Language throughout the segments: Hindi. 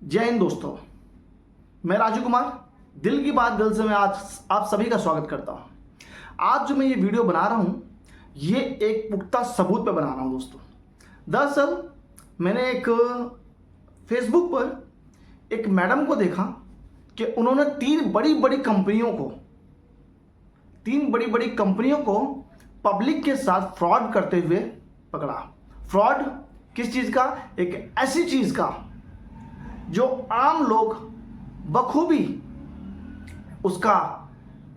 जय हिंद दोस्तों। मैं राजू कुमार, दिल की बात दिल से मैं आज आप सभी का स्वागत करता हूं। आज जो मैं ये वीडियो बना रहा हूं ये एक पुख्ता सबूत पे बना रहा हूं दोस्तों। दरअसल मैंने एक फेसबुक पर एक मैडम को देखा कि उन्होंने तीन बड़ी बड़ी कंपनियों को पब्लिक के साथ फ्रॉड करते हुए पकड़ा। फ्रॉड किस चीज़ का? एक ऐसी चीज़ का जो आम लोग बखूबी उसका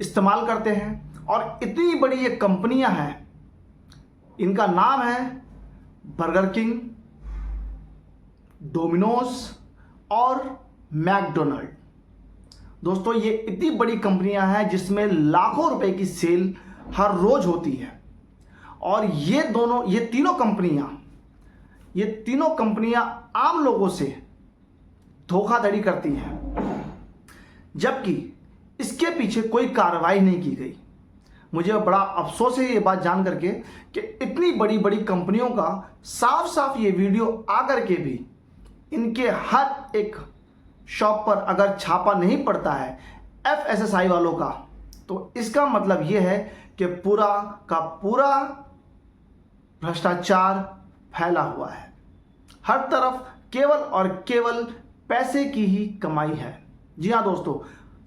इस्तेमाल करते हैं। और इतनी बड़ी ये कंपनियां हैं, इनका नाम है बर्गर किंग, डोमिनोज और मैकडोनल्ड। दोस्तों ये इतनी बड़ी कंपनियां हैं जिसमें लाखों रुपए की सेल हर रोज होती है। और ये तीनों कंपनियां आम लोगों से धोखाधड़ी करती हैं, जबकि इसके पीछे कोई कार्रवाई नहीं की गई। मुझे बड़ा अफसोस है ये बात जान करके कि इतनी बड़ी बड़ी कंपनियों का साफ साफ ये वीडियो आकर के भी इनके हर एक शॉप पर अगर छापा नहीं पड़ता है FSSAI वालों का, तो इसका मतलब ये है कि पूरा का पूरा भ्रष्टाचार फैला हुआ है। हर तरफ केवल और केवल पैसे की ही कमाई है। जी हाँ दोस्तों,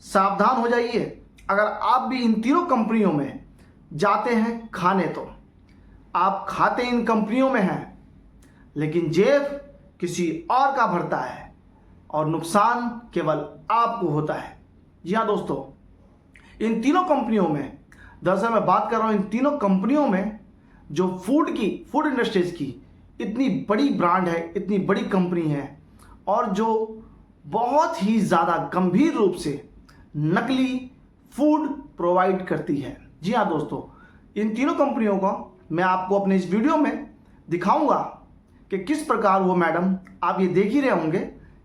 सावधान हो जाइए। अगर आप भी इन तीनों कंपनियों में जाते हैं खाने, तो आप खाते इन कंपनियों में हैं, लेकिन जेब किसी और का भरता है और नुकसान केवल आपको होता है। जी हाँ दोस्तों, इन तीनों कंपनियों में, दरअसल मैं बात कर रहा हूं इन तीनों कंपनियों में जो फूड इंडस्ट्रीज की इतनी बड़ी ब्रांड है, इतनी बड़ी कंपनी है और जो बहुत ही ज़्यादा गंभीर रूप से नकली फूड प्रोवाइड करती है। जी हाँ दोस्तों, इन तीनों कंपनियों को मैं आपको अपने इस वीडियो में दिखाऊंगा कि किस प्रकार वो मैडम, आप ये देख ही रहे होंगे,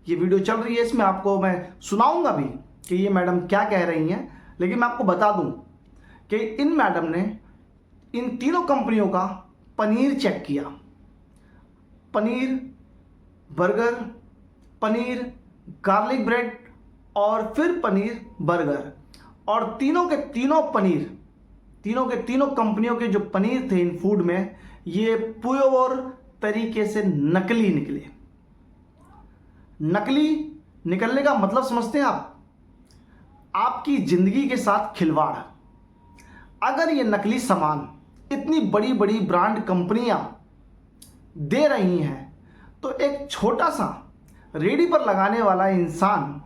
ये वीडियो चल रही है, इसमें आपको मैं सुनाऊंगा भी कि ये मैडम क्या कह रही हैं। लेकिन मैं आपको बता दूं कि इन मैडम ने इन तीनों कंपनियों का पनीर चेक किया। Paneer burger, paneer garlic bread और फिर पनीर बर्गर, और तीनों के तीनों कंपनियों के जो पनीर थे इन फूड में, ये प्योर तरीके से नकली निकले। नकली निकलने का मतलब समझते हैं आप? आपकी जिंदगी के साथ खिलवाड़। अगर ये नकली सामान इतनी बड़ी बड़ी ब्रांड कंपनियां दे रही हैं, तो एक छोटा सा रेडी पर लगाने वाला इंसान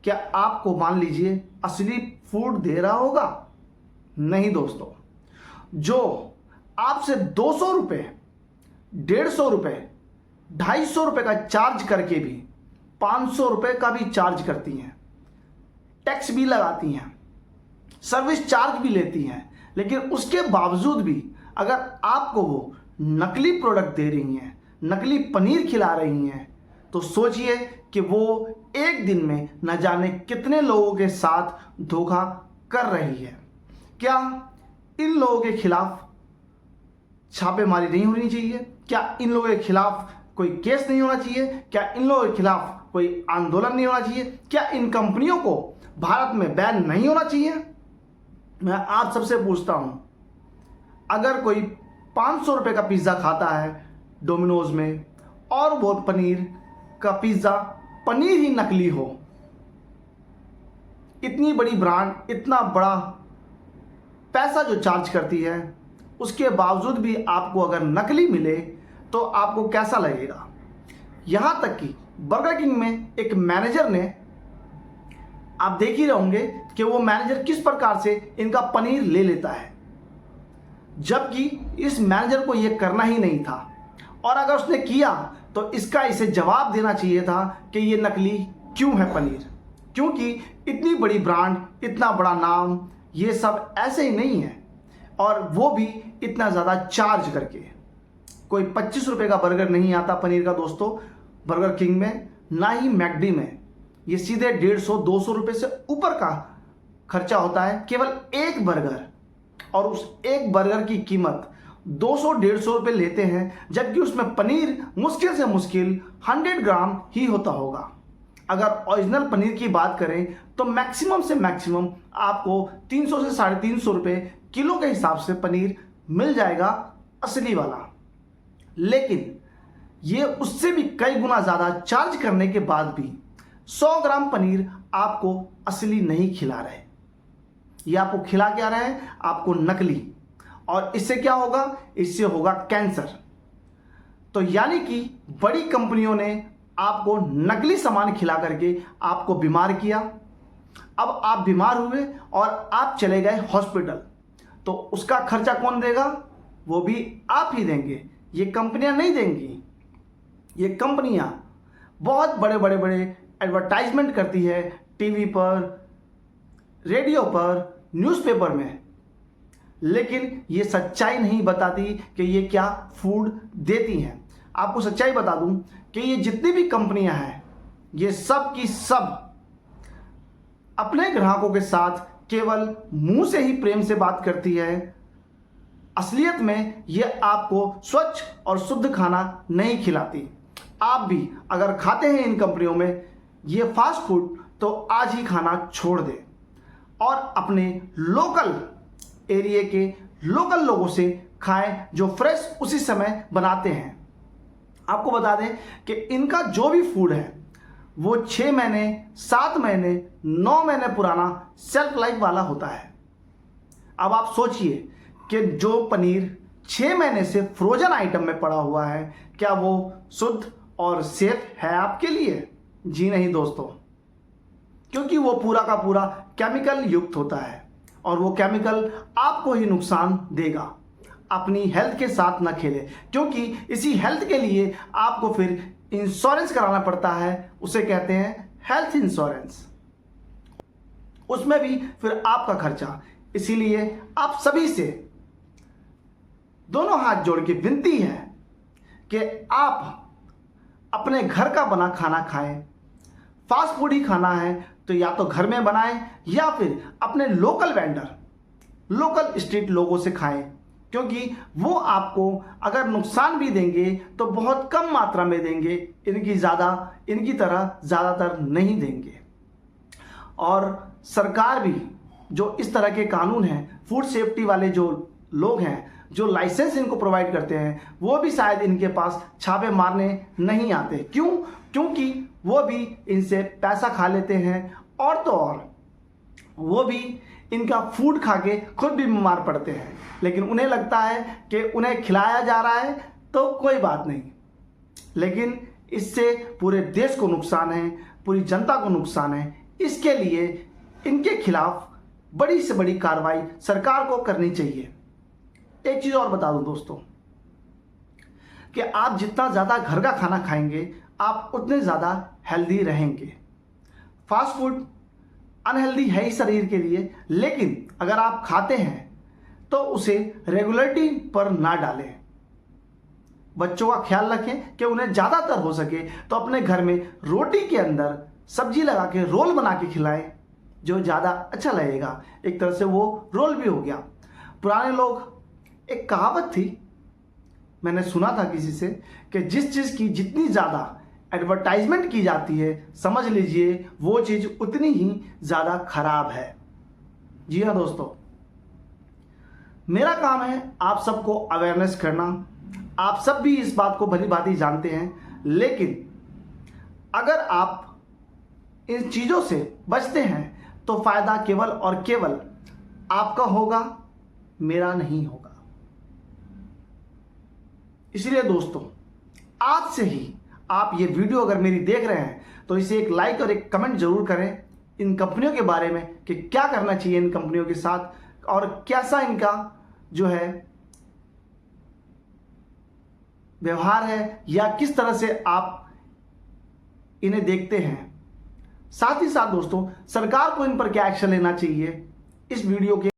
क्या आपको, मान लीजिए, असली फूड दे रहा होगा? नहीं दोस्तों। जो आपसे 200 रुपये, 150 रुपये, 250 रुपये का चार्ज करके भी 500 रुपये का भी चार्ज करती हैं, टैक्स भी लगाती हैं, सर्विस चार्ज भी लेती हैं, लेकिन उसके बावजूद भी अगर आपको वो नकली प्रोडक्ट दे रही हैं, नकली पनीर खिला रही हैं, तो सोचिए कि वो एक दिन में न जाने कितने लोगों के साथ धोखा कर रही है। क्या इन लोगों के खिलाफ छापेमारी नहीं होनी चाहिए? क्या इन लोगों के खिलाफ कोई केस नहीं होना चाहिए? क्या इन लोगों के खिलाफ कोई आंदोलन नहीं होना चाहिए? क्या इन कंपनियों को भारत में बैन नहीं होना चाहिए? मैं आप सबसे पूछता हूं, अगर कोई 500 रुपये का पिज्ज़ा खाता है डोमिनोज में और वो पनीर का पिज्ज़ा पनीर ही नकली हो, इतनी बड़ी ब्रांड इतना बड़ा पैसा जो चार्ज करती है, उसके बावजूद भी आपको अगर नकली मिले तो आपको कैसा लगेगा? यहां तक कि बर्गर किंग में एक मैनेजर ने, आप देख ही रहे होंगे कि वो मैनेजर किस प्रकार से इनका पनीर ले लेता है, जबकि इस मैनेजर को यह करना ही नहीं था। और अगर उसने किया तो इसे जवाब देना चाहिए था कि ये नकली क्यों है पनीर, क्योंकि इतनी बड़ी ब्रांड, इतना बड़ा नाम, ये सब ऐसे ही नहीं है, और वो भी इतना ज़्यादा चार्ज करके। कोई 25 रुपये का बर्गर नहीं आता पनीर का दोस्तों बर्गर किंग में, ना ही मैकडी में। ये सीधे 150-200 रुपये से ऊपर का खर्चा होता है केवल एक बर्गर, और उस एक बर्गर की कीमत 200-150 रुपये लेते हैं, जबकि उसमें पनीर मुश्किल से मुश्किल 100 ग्राम ही होता होगा। अगर ओरिजिनल पनीर की बात करें तो मैक्सिमम से मैक्सिमम आपको 300 से 350 रुपये किलो के हिसाब से पनीर मिल जाएगा असली वाला। लेकिन ये उससे भी कई गुना ज़्यादा चार्ज करने के बाद भी 100 ग्राम पनीर आपको असली नहीं खिला रहे। ये आपको खिला क्या रहे हैं? आपको नकली। और इससे क्या होगा? इससे होगा कैंसर। तो यानी कि बड़ी कंपनियों ने आपको नकली सामान खिला करके आपको बीमार किया। अब आप बीमार हुए और आप चले गए हॉस्पिटल, तो उसका खर्चा कौन देगा? वो भी आप ही देंगे, ये कंपनियां नहीं देंगी। ये कंपनियां बहुत बड़े बड़े बड़े एडवर्टाइजमेंट करती है टीवी पर, रेडियो पर, न्यूज़पेपर में, लेकिन ये सच्चाई नहीं बताती कि ये क्या फूड देती हैं। आपको सच्चाई बता दूं कि ये जितनी भी कंपनियां हैं, ये सब की सब अपने ग्राहकों के साथ केवल मुंह से ही प्रेम से बात करती है। असलियत में ये आपको स्वच्छ और शुद्ध खाना नहीं खिलाती। आप भी अगर खाते हैं इन कंपनियों में ये फास्ट फूड, तो आज ही खाना छोड़ दें और अपने लोकल एरिया के लोकल लोगों से खाएं जो फ्रेश उसी समय बनाते हैं। आपको बता दें कि इनका जो भी फूड है वो 6 महीने, 7 महीने, 9 महीने पुराना शेल्फ लाइफ वाला होता है। अब आप सोचिए कि जो पनीर 6 महीने से फ्रोजन आइटम में पड़ा हुआ है, क्या वो शुद्ध और सेफ है आपके लिए? जी नहीं दोस्तों, क्योंकि वो पूरा का पूरा केमिकल युक्त होता है और वो केमिकल आपको ही नुकसान देगा। अपनी हेल्थ के साथ ना खेले, क्योंकि इसी हेल्थ के लिए आपको फिर इंश्योरेंस कराना पड़ता है, उसे कहते हैं हेल्थ इंश्योरेंस। उसमें भी फिर आपका खर्चा। इसीलिए आप सभी से दोनों हाथ जोड़ के विनती है कि आप अपने घर का बना खाना खाएं। फास्ट फूड ही खाना है तो या तो घर में बनाएं या फिर अपने लोकल वेंडर, लोकल स्ट्रीट लोगों से खाएं, क्योंकि वो आपको अगर नुकसान भी देंगे तो बहुत कम मात्रा में देंगे, इनकी तरह ज़्यादातर नहीं देंगे। और सरकार भी जो इस तरह के कानून हैं, फूड सेफ्टी वाले जो लोग हैं, जो लाइसेंस इनको प्रोवाइड करते हैं, वो भी शायद इनके पास छापे मारने नहीं आते। क्यों? क्योंकि वो भी इनसे पैसा खा लेते हैं और तो और वो भी इनका फूड खा के खुद भी बीमार पड़ते हैं। लेकिन उन्हें लगता है कि उन्हें खिलाया जा रहा है तो कोई बात नहीं, लेकिन इससे पूरे देश को नुकसान है, पूरी जनता को नुकसान है। इसके लिए इनके खिलाफ बड़ी से बड़ी कार्रवाई सरकार को करनी चाहिए। एक चीज़ और बता दूं दोस्तों कि आप जितना ज़्यादा घर का खाना खाएंगे आप उतने ज़्यादा हेल्दी रहेंगे। फास्ट फूड अनहेल्दी है ही शरीर के लिए, लेकिन अगर आप खाते हैं तो उसे रेगुलरिटी पर ना डालें। बच्चों का ख्याल रखें कि उन्हें ज़्यादातर हो सके तो अपने घर में रोटी के अंदर सब्जी लगा के रोल बना के खिलाएं, जो ज़्यादा अच्छा लगेगा। एक तरह से वो रोल भी हो गया। पुराने लोग, एक कहावत थी, मैंने सुना था किसी से, कि जिस चीज़ की जितनी ज़्यादा एडवर्टाइजमेंट की जाती है, समझ लीजिए वो चीज़ उतनी ही ज़्यादा खराब है। जी हाँ दोस्तों, मेरा काम है आप सबको अवेयरनेस करना। आप सब भी इस बात को भली भांति जानते हैं, लेकिन अगर आप इन चीज़ों से बचते हैं तो फ़ायदा केवल और केवल आपका होगा, मेरा नहीं होगा। इसलिए दोस्तों, आज से ही आप ये वीडियो अगर मेरी देख रहे हैं तो इसे एक लाइक और एक कमेंट जरूर करें इन कंपनियों के बारे में कि क्या करना चाहिए इन कंपनियों के साथ और कैसा इनका जो है व्यवहार है, या किस तरह से आप इन्हें देखते हैं। साथ ही साथ दोस्तों, सरकार को इन पर क्या एक्शन लेना चाहिए, इस वीडियो के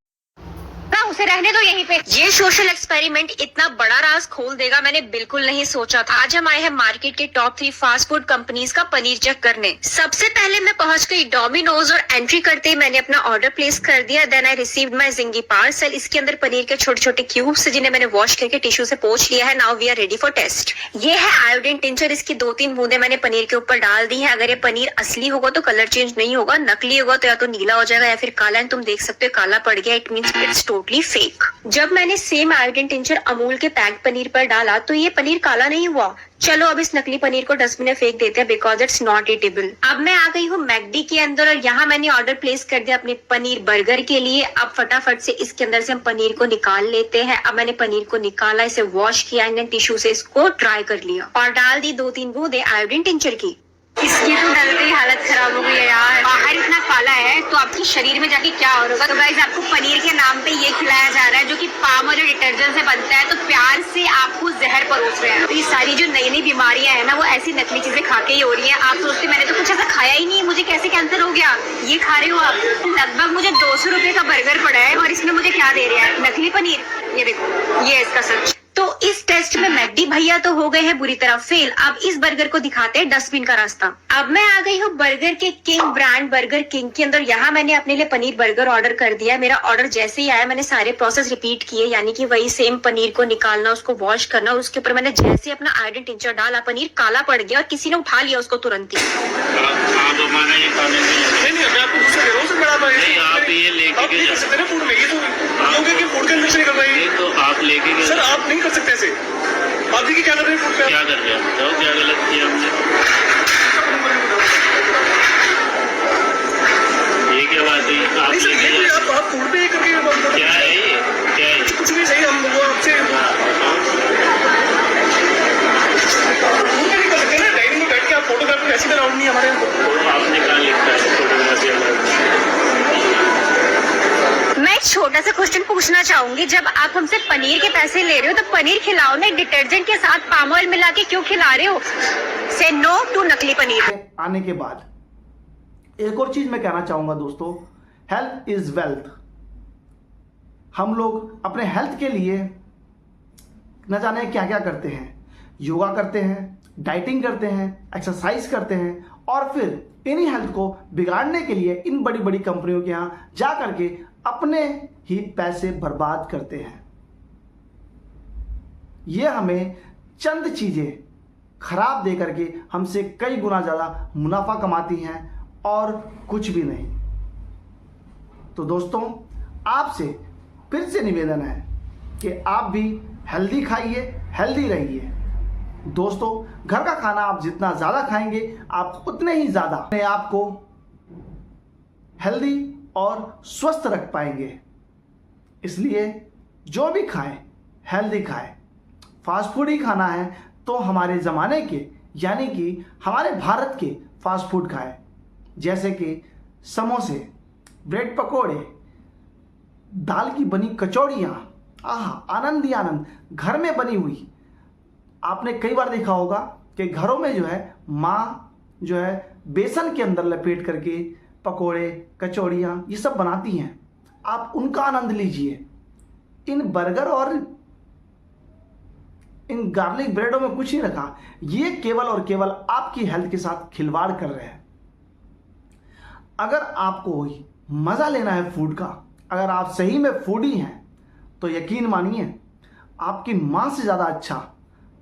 उसे रहने दो यहीं पे। ये सोशल एक्सपेरिमेंट इतना बड़ा राज खोल देगा मैंने बिल्कुल नहीं सोचा था। आज हम आए हैं मार्केट के टॉप 3 फास्ट फूड कंपनीज का पनीर चेक करने। सबसे पहले मैं पहुंच गई डोमिनोज और एंट्री करते ही मैंने अपना ऑर्डर प्लेस कर दिया। देन आई रिसीव्ड माय जिंगी पार्सल। इसके अंदर पनीर के छोटे छोटे क्यूब्स जिन्हें मैंने वॉश करके टिश्यू से पोंछ लिया है। Now we are ready for test. ये है आयोडीन टिंचर। इसकी 2-3 बूंदे मैंने पनीर के ऊपर डाल दी है। अगर ये पनीर असली होगा तो कलर चेंज नहीं होगा, नकली होगा तो या तो नीला हो जाएगा या फिर काला। तुम देख सकते हो काला पड़ गया, it means it's totally fake. जब मैंने सेम आयोडीन टिंचर अमूल के पैक पनीर पर डाला तो ये पनीर काला नहीं हुआ। चलो अब इस नकली पनीर को डस्टबिन में फेंक देते हैं बिकॉज इट्स नॉट ईटेबल। अब मैं आ गई हूँ मैकडी के अंदर और यहाँ मैंने ऑर्डर प्लेस कर दिया अपने पनीर बर्गर के लिए। अब फटाफट से इसके अंदर से हम पनीर को निकाल लेते हैं। अब मैंने पनीर को निकाला, इसे वॉश किया एंड टिश्यू से इसको ड्राई कर लिया और डाल दी 2-3 बूंदे आयोडीन टिंचर की। इसकी तो डलते ही हालत खराब हो गई है यार। बाहर इतना काला है तो आपके शरीर में जाके क्या होगा। तो गाइस आपको पनीर के नाम पे ये खिलाया जा रहा है जो कि पाम ऑयल डिटर्जेंट से बनता है, तो प्यार से आपको जहर परोस रहे हैं। तो ये सारी जो नई नई बीमारियां है ना वो ऐसी नकली चीजें खा के ही हो रही है। आप सोचते मैंने तो कुछ ऐसा खाया ही नहीं, मुझे कैसे कैंसर हो गया। ये खा रहे हो आप। लगभग मुझे 200 रुपए का बर्गर पड़ा है और इसमें मुझे क्या दे रहा है, नकली पनीर। ये देखो ये इसका सच। तो इस टेस्ट में मैकडी भैया तो हो गए हैं बुरी तरह फेल। अब इस बर्गर को दिखाते हैं डस्टबिन का रास्ता। अब मैं आ गई हूँ बर्गर के किंग ब्रांड बर्गर किंग के अंदर। यहाँ मैंने अपने लिए पनीर बर्गर ऑर्डर कर दिया। मेरा ऑर्डर जैसे ही आया मैंने सारे प्रोसेस रिपीट किए, यानी कि वही सेम पनीर को निकालना, उसको वॉश करना और उसके ऊपर मैंने जैसे अपना आयोडीन टिंचर डाला पनीर काला पड़ गया और किसी ने उठा लिया उसको तुरंत ही। आप लेके सर आप नहीं कर सकते ऐसे। आप देखिए क्या कर रहे हैं, क्या कर रहे हैं, बताओ क्या गलत किया हमने। ये क्या बात है, आप नहीं सर ये कोई आप फूड पे करके क्या है ये, क्या है कुछ नहीं सही। हम वो आपसे नहीं कर सकते ना, डाइनिंग में बैठ के आप फोटोग्राफी ऐसी अलाउड नहीं हमारे। आपने कहा लिखा है फोटोग्राफी। मैं एक छोटा सा क्वेश्चन पूछना चाहूंगी, जब आप हमसे पनीर के पैसे ले रहे हो तो पनीर खिलाओ ना, डिटर्जेंट के साथ पाम ऑयल मिला के क्यों खिला रहे हो। से नो टू नकली पनीर। आने के बाद एक और चीज मैं कहना चाहूंगा दोस्तों, हेल्थ इज वेल्थ। हम लोग अपने हेल्थ के लिए न जाने क्या क्या करते हैं, योगा करते हैं, डाइटिंग करते हैं, एक्सरसाइज करते हैं और फिर इन्हीं हेल्थ को बिगाड़ने के लिए इन बड़ी बड़ी कंपनियों के यहाँ जा करके अपने ही पैसे बर्बाद करते हैं। ये हमें चंद चीजें खराब दे करके हमसे कई गुना ज्यादा मुनाफा कमाती हैं और कुछ भी नहीं। तो दोस्तों आपसे फिर से निवेदन है कि आप भी हेल्दी खाइए, हेल्दी रहिए। दोस्तों घर का खाना आप जितना ज़्यादा खाएंगे आप उतने ही ज़्यादा अपने आप को हेल्दी और स्वस्थ रख पाएंगे। इसलिए जो भी खाएं हेल्दी खाएं। फास्ट फूड ही खाना है तो हमारे ज़माने के यानी कि हमारे भारत के फास्ट फूड खाएं, जैसे कि समोसे, ब्रेड पकोड़े, दाल की बनी कचौड़ियाँ, आहा आनंद ही आनंद, घर में बनी हुई। आपने कई बार देखा होगा कि घरों में जो है माँ जो है बेसन के अंदर लपेट करके पकोड़े, कचौड़ियाँ ये सब बनाती हैं। आप उनका आनंद लीजिए। इन बर्गर और इन गार्लिक ब्रेडों में कुछ नहीं रखा, ये केवल और केवल आपकी हेल्थ के साथ खिलवाड़ कर रहे हैं। अगर आपको मज़ा लेना है फूड का, अगर आप सही में फूडी हैं तो यकीन मानिए आपकी माँ से ज़्यादा अच्छा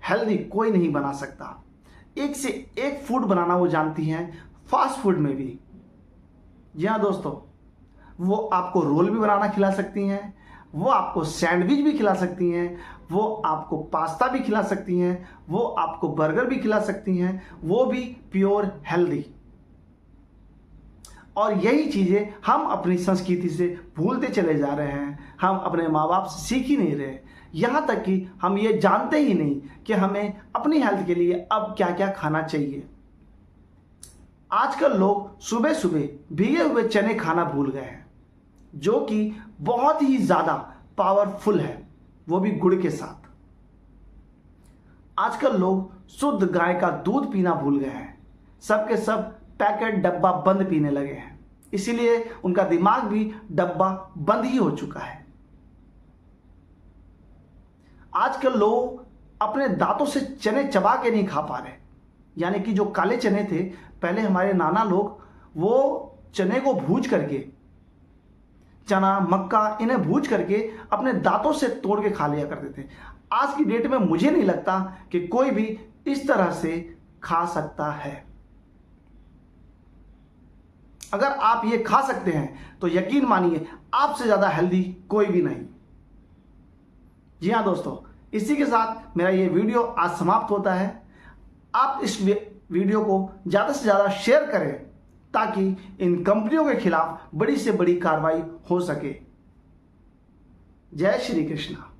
हेल्दी कोई नहीं बना सकता। एक से एक फूड बनाना वो जानती हैं, फास्ट फूड में भी। जी हाँ दोस्तों, वो आपको रोल भी बनाना खिला सकती हैं, वो आपको सैंडविच भी खिला सकती हैं, वो आपको पास्ता भी खिला सकती हैं, वो आपको बर्गर भी खिला सकती हैं, वो भी प्योर हेल्दी। और यही चीज़ें हम अपनी संस्कृति से भूलते चले जा रहे हैं। हम अपने माँ बाप से सीख ही नहीं रहे, यहाँ तक कि हम ये जानते ही नहीं कि हमें अपनी हेल्थ के लिए अब क्या क्या खाना चाहिए। आजकल लोग सुबह सुबह भीगे हुए चने खाना भूल गए हैं, जो कि बहुत ही ज़्यादा पावरफुल है, वो भी गुड़ के साथ। आजकल लोग शुद्ध गाय का दूध पीना भूल गए हैं, सबके सब पैकेट डब्बा बंद पीने लगे हैं, इसीलिए उनका दिमाग भी डब्बा बंद ही हो चुका है। आजकल लोग अपने दांतों से चने चबा के नहीं खा पा रहे। यानी कि जो काले चने थे, पहले हमारे नाना लोग वो चने को भूज करके, चना मक्का इन्हें भूज करके अपने दांतों से तोड़ के खा लिया करते थे। आज की डेट में मुझे नहीं लगता कि कोई भी इस तरह से खा सकता है। अगर आप ये खा सकते हैं तो यकीन मानिए आपसे ज़्यादा हेल्दी कोई भी नहीं। जी हाँ दोस्तों, इसी के साथ मेरा ये वीडियो आज समाप्त होता है। आप इस वीडियो को ज़्यादा से ज़्यादा शेयर करें ताकि इन कंपनियों के खिलाफ बड़ी से बड़ी कार्रवाई हो सके। जय श्री कृष्णा।